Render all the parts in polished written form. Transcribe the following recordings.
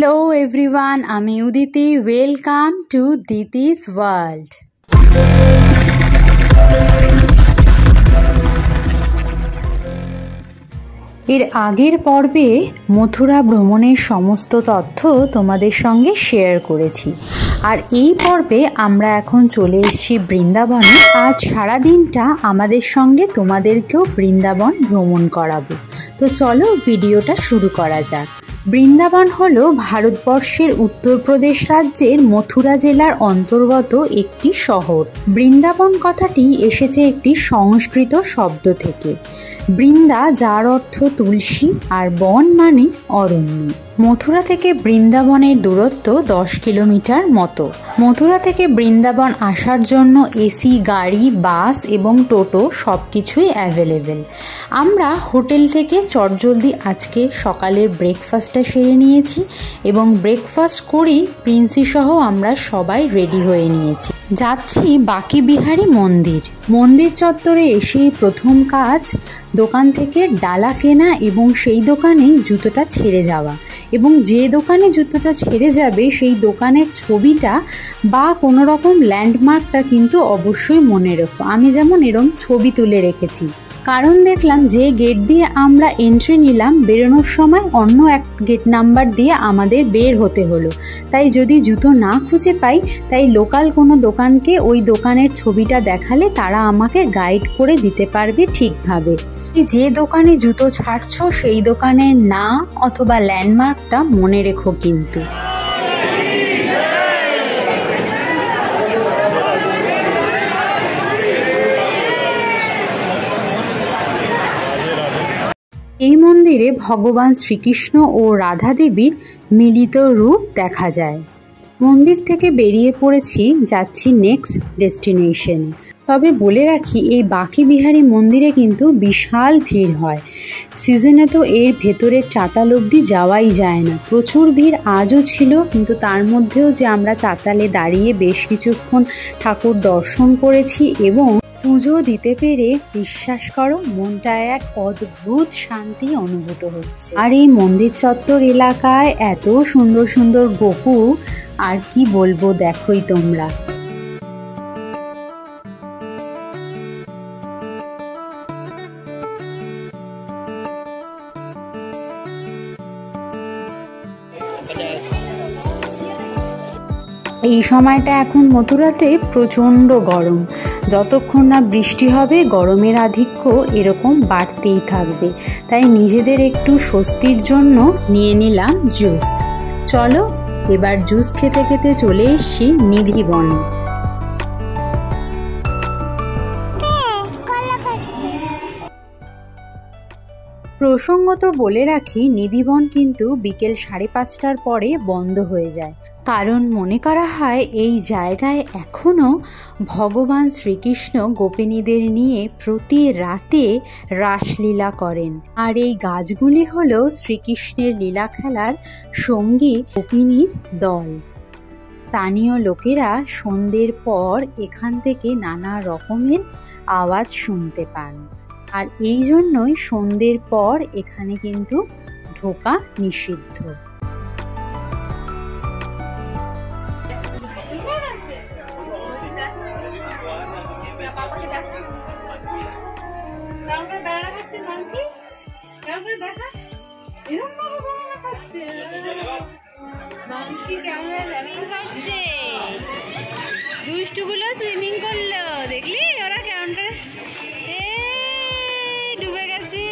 Hello everyone, আমি Uditi. Welcome to Diti's world. এর আগের পর্বে মথুরা ভ্রমণের সমস্ত তথ্য তোমাদের সঙ্গে শেয়ার করেছি, আর এই পর্বে আমরা এখন চলে এসেছি বৃন্দাবনে। আজ সারাদিনটা আমাদের সঙ্গে তোমাদেরকেও বৃন্দাবন ভ্রমণ করাবো। তো চলো ভিডিওটা শুরু করা যাক। বৃন্দাবন হলো ভারতবর্ষের উত্তরপ্রদেশ রাজ্যের মথুরা জেলার অন্তর্গত একটি শহর। বৃন্দাবন কথাটি এসেছে একটি সংস্কৃত শব্দ থেকে, বৃন্দা যার অর্থ তুলসী আর বন মানে অরণ্য। মথুরা থেকে বৃন্দাবনের দূরত্ব 10 কিলোমিটার মতো। মথুরা থেকে বৃন্দাবন আসার জন্য এসি গাড়ি, বাস এবং টোটো সব কিছুই অ্যাভেলেবেল। আমরা হোটেল থেকে চটজলদি আজকে সকালের ব্রেকফাস্টটা সেরে নিয়েছি এবং ব্রেকফাস্ট করেই প্রিন্সি সহ আমরা সবাই রেডি হয়ে নিয়েছি। যাচ্ছি বাকি বিহারী মন্দির। মন্দির চত্বরে এসেই প্রথম কাজ দোকান থেকে ডালা কেনা এবং সেই দোকানেই জুতোটা ছেড়ে যাওয়া, এবং যে দোকানে জুতোটা ছেড়ে যাবে সেই দোকানের ছবিটা বা কোনো রকম ল্যান্ডমার্কটা কিন্তু অবশ্যই মনে রেখো। আমি যেমন এরকম ছবি তুলে রেখেছি, কারণ দেখলাম যে গেট দিয়ে আমরা এন্ট্রি নিলাম বেরোনোর সময় অন্য এক গেট নাম্বার দিয়ে আমাদের বের হতে হলো। তাই যদি জুতো না খুঁজে পাই, তাই লোকাল কোনো দোকানকে ওই দোকানের ছবিটা দেখালে তারা আমাকে গাইড করে দিতে পারবে ঠিকভাবে। যে দোকানে জুতো ছাড়ছো সেই দোকানের নাম অথবা ল্যান্ডমার্কটা মনে রেখো কিন্তু। এই মন্দিরে ভগবান শ্রীকৃষ্ণ ও রাধা দেবীর মিলিত রূপ দেখা যায়। মন্দির থেকে বেরিয়ে পড়েছি, যাচ্ছি নেক্সট ডেস্টিনেশনে। তবে বলে রাখি, এই বাকি বিহারী মন্দিরে কিন্তু বিশাল ভিড় হয়। সিজনে তো এর ভেতরে চাতাল অবধি যাওয়াই যায় না। প্রচুর ভিড় আজও ছিল, কিন্তু তার মধ্যেও যে আমরা চাতালে দাঁড়িয়ে বেশ কিছুক্ষণ ঠাকুর দর্শন করেছি এবং পুজো দিতে পেরে বিশ্বাস করো মনটা এক অদ্ভুত শান্তি অনুভূত হচ্ছে। আর এই মন্দির চত্বর এলাকায় এত সুন্দর সুন্দর গোপু, আর কি বলবো, দেখোই তোমরা। এই সময়টা এখন মথুরাতে প্রচণ্ড গরম। যতক্ষণ না বৃষ্টি হবে গরমের আধিক্য এরকম বাড়তেই থাকবে। তাই নিজেদের একটু স্বস্তির জন্য নিয়ে নিলাম জুস। চলো এবার জুস খেতে খেতে চলে এসেছি নিধিবনে। প্রসঙ্গত বলে রাখি, নিধিবন কিন্তু বিকেল 5:30টার পরে বন্ধ হয়ে যায়, কারণ মনে করা হয় এই জায়গায় এখনও ভগবান শ্রীকৃষ্ণ গোপিনীদের নিয়ে প্রতি রাতে রাসলীলা করেন। আর এই গাছগুলি হলো শ্রীকৃষ্ণের লীলা খেলার সঙ্গী গোপিনীর দল। স্থানীয় লোকেরা সন্ধ্যের পর এখান থেকে নানা রকমের আওয়াজ শুনতে পান, আর এই জন্যই সন্ধ্যের পর এখানে কিন্তু ঢোকা নিষিদ্ধ। দুষ্টুগুলো সুইমিং করলো, দেখলি ওরা কেমন ডুবে গেছে।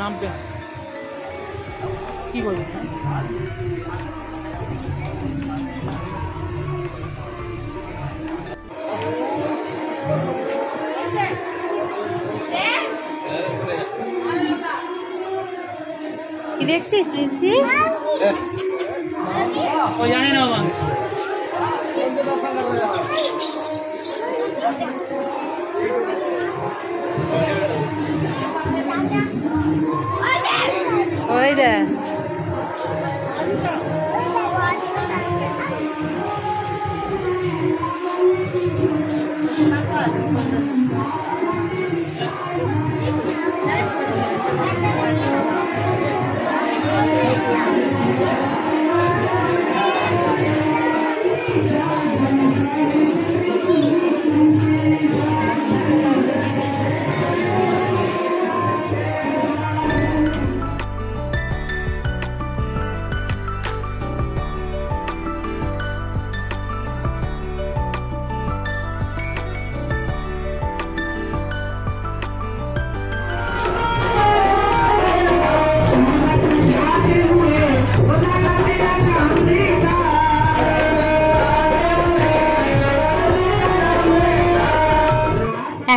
নামবে কি বলবো কি দেখছিস প্রিন্সি? ও জানে না বাবা ওই দে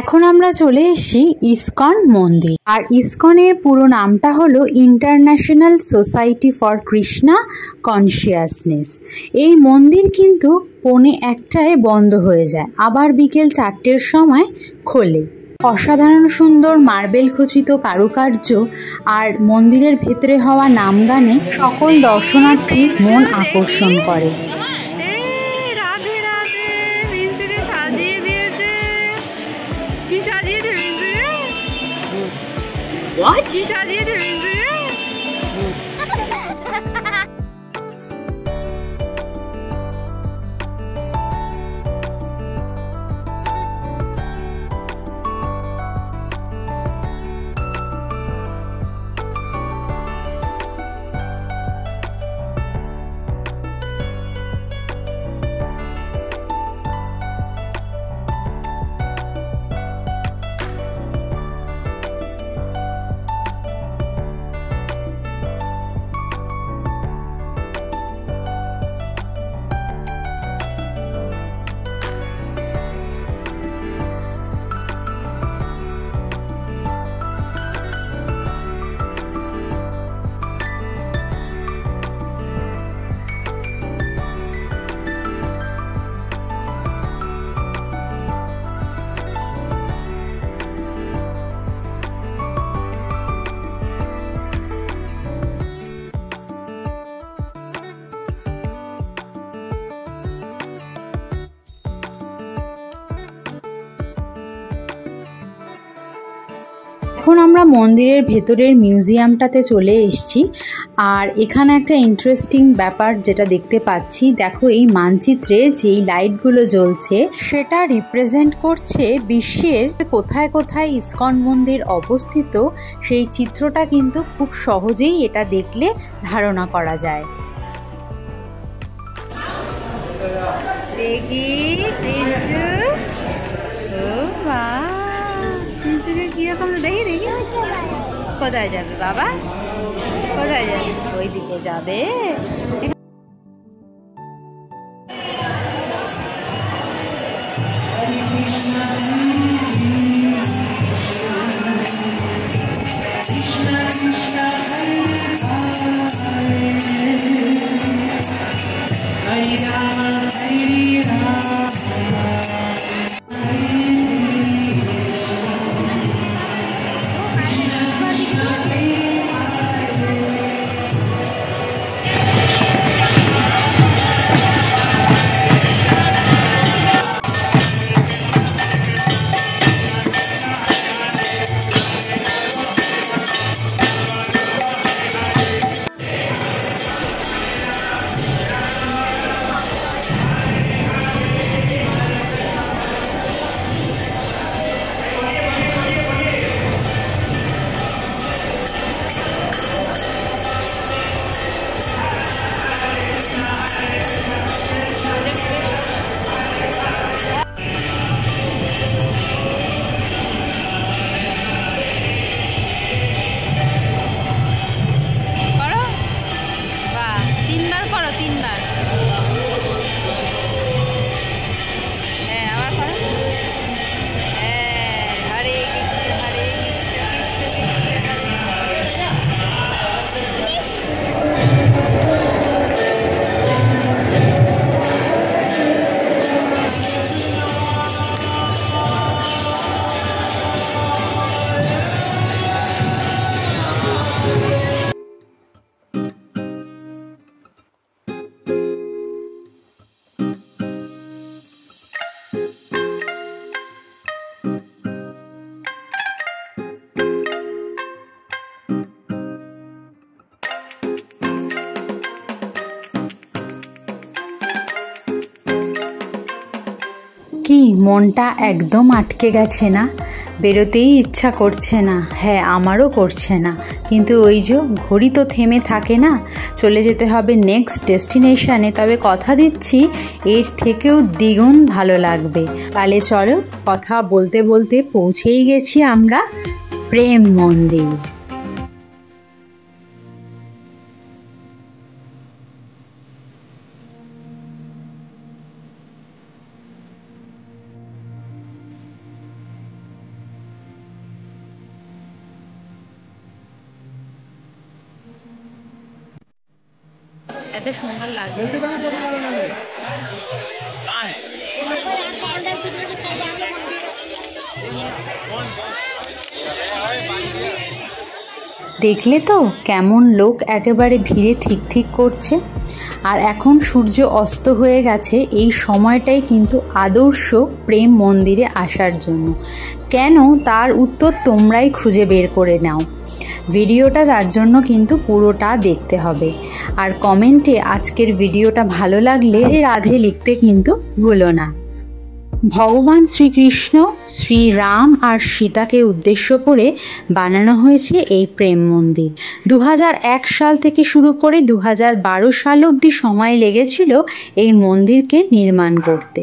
এখন আমরা চলে এসেছি ইসকন মন্দির। আর ইসকনের পুরো নামটা হলো international society for Krishna consciousness. এই মন্দির কিন্তু 1:45 বন্ধ হয়ে যায়, আবার বিকেল 4টের সময় খোলে। অসাধারণ সুন্দর মার্বেল খচিত কারুকার্য আর মন্দিরের ভেতরে হওয়া নাম গানে সকল দর্শনার্থীর মন আকর্ষণ করে। What? কি সাজিয়েছে বিন্দু? এখন আমরা মন্দিরের ভেতরের মিউজিয়ামটাতে চলে এসেছি। আর এখানে একটা ইন্টারেস্টিং ব্যাপার যেটা দেখতে পাচ্ছি, দেখো এই মানচিত্রে যেই লাইটগুলো জ্বলছে সেটা রিপ্রেজেন্ট করছে বিশ্বের কোথায় কোথায় ইসকন মন্দির অবস্থিত। সেই চিত্রটা কিন্তু খুব সহজেই এটা দেখলে ধারণা করা যায়। দেখি প্রিন্সু, ও মা প্রিন্সুকে কিরকম দেখি দেখি। কোথায় যাবে বাবা? কোথায় যাবে? ওইদিকে যাবে। মনটা একদম আটকে গেছে না, বেরোতেই ইচ্ছা করছে না। হ্যাঁ, আমারও করছে না, কিন্তু ওই যে ঘড়ি তো থেমে থাকে না, চলে যেতে হবে নেক্সট ডেস্টিনেশনে। তবে কথা দিচ্ছি এর থেকেও দ্বিগুণ ভালো লাগবে। তাহলে চলো, কথা বলতে বলতে পৌঁছেই গেছি আমরা প্রেম মন্দির। এত সুন্দর লাগছে। দেখলে তো কেমন লোক একেবারে ভিড়ে ঠিক ঠিক করছে। আর এখন সূর্য অস্ত হয়ে গেছে, এই সময়টাই কিন্তু আদর্শ প্রেম মন্দিরে আসার জন্য। কেন, তার উত্তর তোমরাই খুঁজে বের করে নাও। ভিডিওটা তার জন্য কিন্তু পুরোটা দেখতে হবে। আর কমেন্টে আজকের ভিডিওটা ভালো লাগলে রাধে লিখতে কিন্তু ভুলো না। ভগবান শ্রীকৃষ্ণ, শ্রীরাম আর সীতাকে উদ্দেশ্য করে বানানো হয়েছে এই প্রেম মন্দির। 2001 সাল থেকে শুরু করে 2012 সাল অবধি সময় লেগেছিল এই মন্দিরকে নির্মাণ করতে।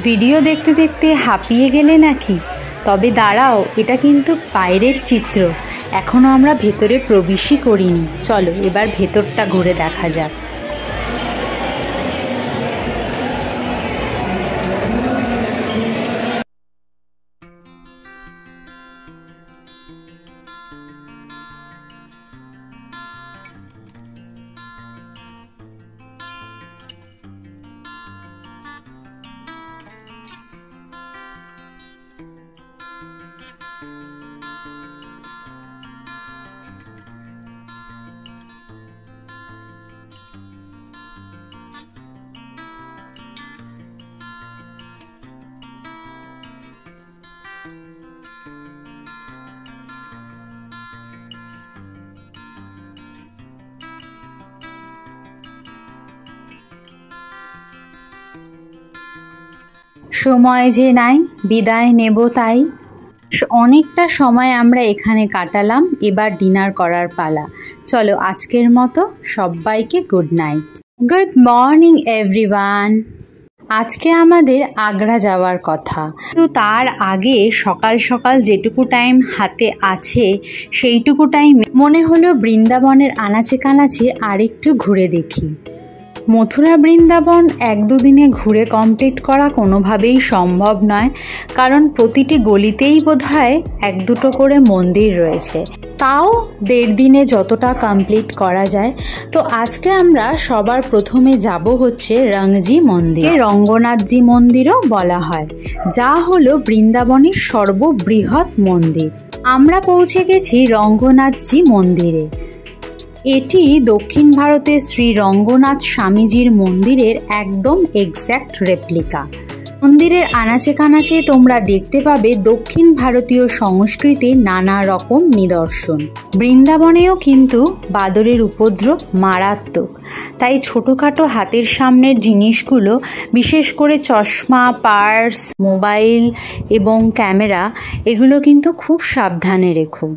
ভিডিও দেখতে দেখতে হাঁপিয়ে গেলে নাকি? তবে দাঁড়াও, এটা কিন্তু বাইরের চিত্র, এখনো আমরা ভেতরে প্রবেশই করিনি। চলো এবার ভেতরটা ঘুরে দেখা যাক। সময় যে নাই, বিদায় নেব তাই। অনেকটা সময় আমরা এখানে কাটালাম, এবার ডিনার করার পালা। চলো আজকের মতো সবাইকে good night. Good morning everyone. আজকে আমাদের আগ্রা যাওয়ার কথা, তো তার আগে সকাল সকাল যেটুকু টাইম হাতে আছে সেইটুকু টাইমে মনে হলো বৃন্দাবনের আনাচে কানাচে আরেকটু ঘুরে দেখি। মথুরা বৃন্দাবন 1-2 দিনে ঘুরে কমপ্লিট করা কোনোভাবেই সম্ভব নয়, কারণ প্রতিটি গলিতেই বোধহয় 1-2টো করে মন্দির রয়েছে, তাও 1.5 দিনে যতটা কমপ্লিট করা যায়। তো আজকে আমরা সবার প্রথমে যাব হচ্ছে রঙ্গজি মন্দির, রঙ্গনাথজি মন্দিরও বলা হয়, যা হলো বৃন্দাবনের সর্ববৃহৎ মন্দির। আমরা পৌঁছে গেছি রঙ্গনাথজি মন্দিরে। এটি দক্ষিণ ভারতের শ্রী রঙ্গনাথ স্বামীজির মন্দিরের একদম এক্স্যাক্ট রেপ্লিকা। মন্দিরের আনাচে কানাচে তোমরা দেখতে পাবে দক্ষিণ ভারতীয় সংস্কৃতির নানা রকম নিদর্শন। বৃন্দাবনেও কিন্তু বাদরের উপদ্রব মারাত্মক, তাই ছোটোখাটো হাতের সামনের জিনিসগুলো, বিশেষ করে চশমা, পার্স, মোবাইল এবং ক্যামেরা, এগুলো কিন্তু খুব সাবধানে রেখো।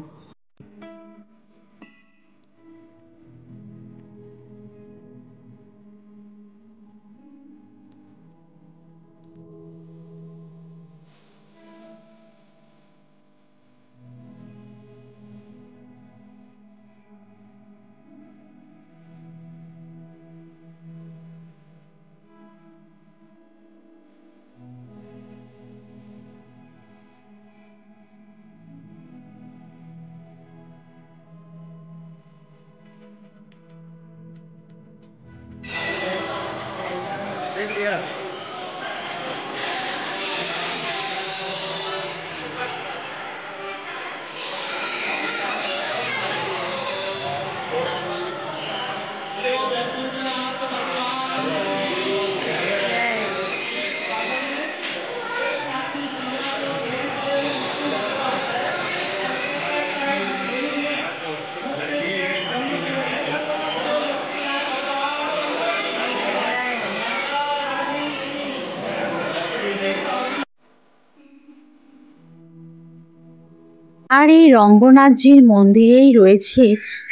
আর এই রঙ্গনাথজির মন্দিরেই রয়েছে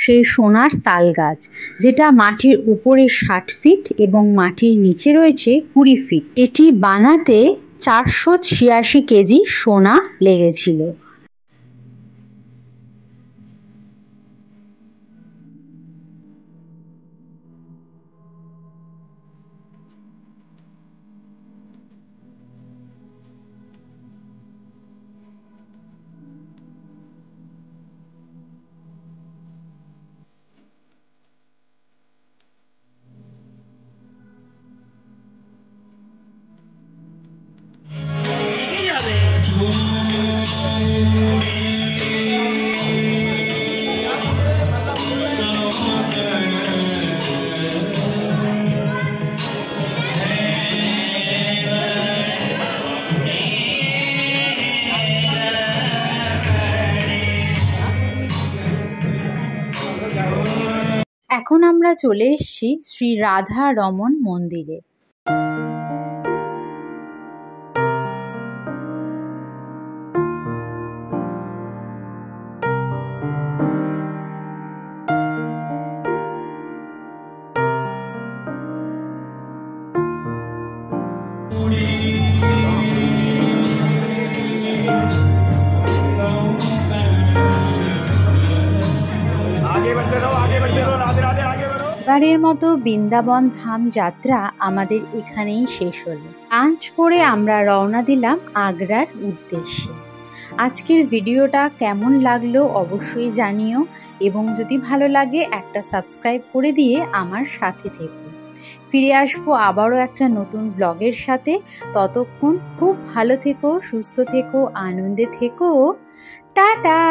সেই সোনার তাল গাছ, যেটা মাটির উপরে 60 ফিট এবং মাটির নিচে রয়েছে 20 ফিট। এটি বানাতে 486 কেজি সোনা লেগেছিল। এখন আমরা চলে এসেছি শ্রী রাধা রমন মন্দিরে। এবারের মতো বৃন্দাবন ধাম যাত্রা আমাদের এখানেই শেষ হলো। লাঞ্চ করে আমরা রওনা দিলাম আগ্রার উদ্দেশ্যে। আজকের ভিডিওটা কেমন লাগলো অবশ্যই জানিও, এবং যদি ভালো লাগে একটা সাবস্ক্রাইব করে দিয়ে আমার সাথে থেকো। ফিরে আসবো আবারও একটা নতুন ব্লগের সাথে। ততক্ষণ খুব ভালো থেকো, সুস্থ থেকো, আনন্দে থেকো। টাটা।